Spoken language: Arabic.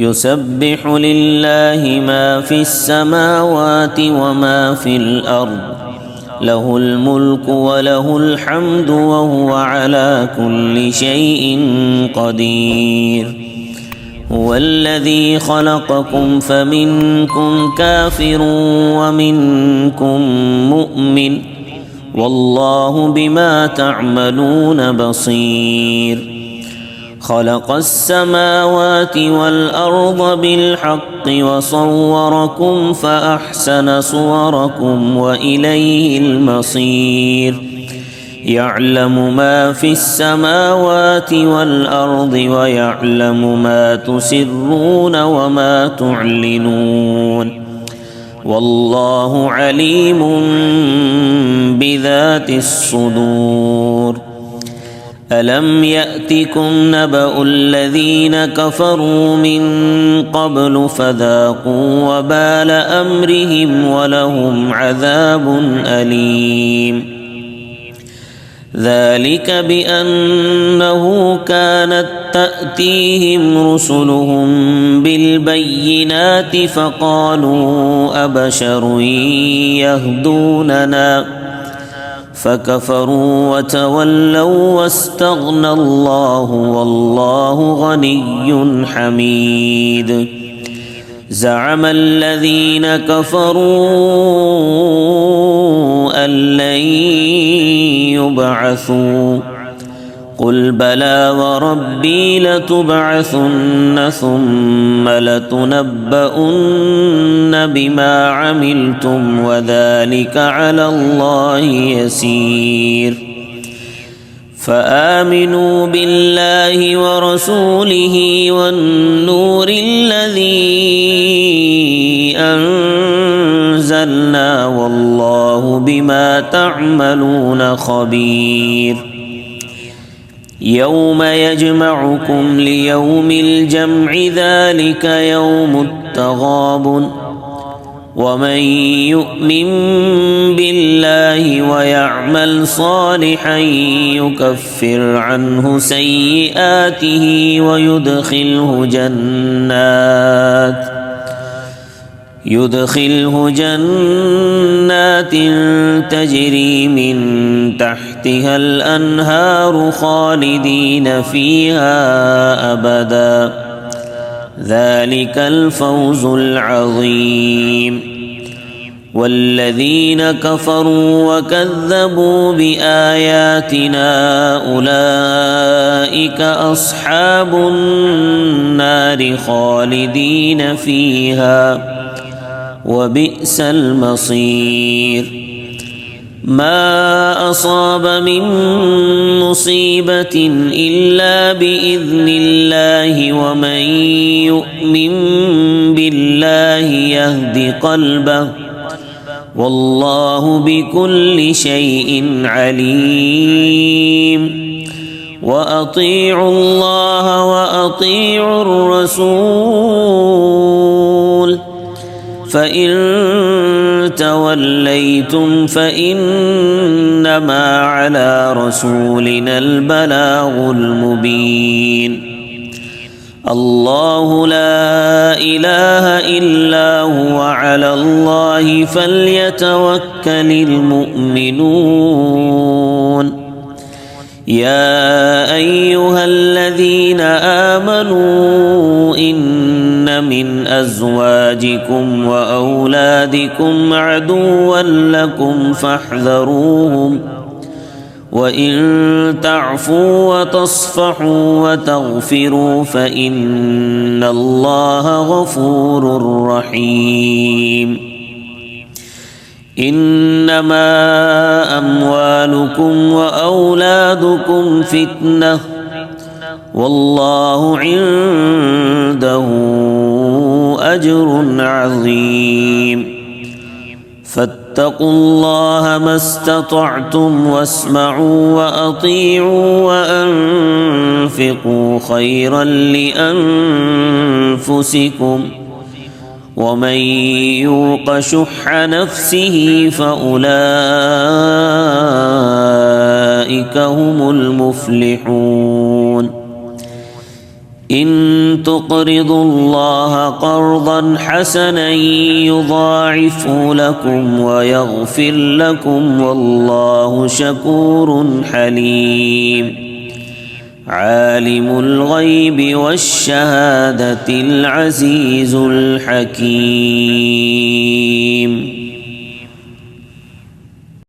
يسبح لله ما في السماوات وما في الأرض له الملك وله الحمد وهو على كل شيء قدير. هو الذي خلقكم فمنكم كافر ومنكم مؤمن والله بما تعملون بصير. خلق السماوات والأرض بالحق وصوركم فأحسن صوركم وإليه المصير. يعلم ما في السماوات والأرض ويعلم ما تسرون وما تعلنون والله عليم بذات الصدور. ألم يأتكم نبأ الذين كفروا من قبل فذاقوا وبال أمرهم ولهم عذاب أليم. ذلك بأنه كانت تأتيهم رسلهم بالبينات فقالوا أبشر يهدوننا فكفروا وتولوا واستغنى الله والله غني حميد. زعم الذين كفروا أن لن يبعثوا قل بلى وربي لتبعثن ثم لتنبؤن بما عملتم وذلك على الله يسير. فآمنوا بالله ورسوله والنور الذي أنزلنا والله بما تعملون خبير. يوم يجمعكم ليوم الجمع ذلك يوم التغابن ومن يؤمن بالله ويعمل صالحا يكفر عنه سيئاته يدخله جنات تجري من تحتها الأنهار خالدين فيها أبدا ذلك الفوز العظيم. والذين كفروا وكذبوا بآياتنا أولئك أصحاب النار خالدين فيها وبئس المصير. ما أصاب من مصيبة إلا بإذن الله ومن يؤمن بالله يهد قلبه والله بكل شيء عليم. وأطيعوا الله وأطيعوا الرسول فإن توليتم فإنما على رسولنا البلاغ المبين. الله لا إله إلا هو على الله فليتوكل المؤمنون. يا أيها الذين آمنوا إن من أزواجكم وأولادكم عدوا لكم فاحذروهم وإن تعفوا وتصفحوا وتغفروا فإن الله غفور رحيم. إنما أموالكم وأولادكم فتنة والله عنده أجر عظيم. فاتقوا الله ما استطعتم واسمعوا وأطيعوا وأنفقوا خيرا لأنفسكم ومن يوق شح نفسه فأولئك هم المفلحون. إن تقرضوا الله قرضا حسنا يضاعفه لكم ويغفر لكم والله شكور حليم عالم الغيب والشهادة العزيز الحكيم.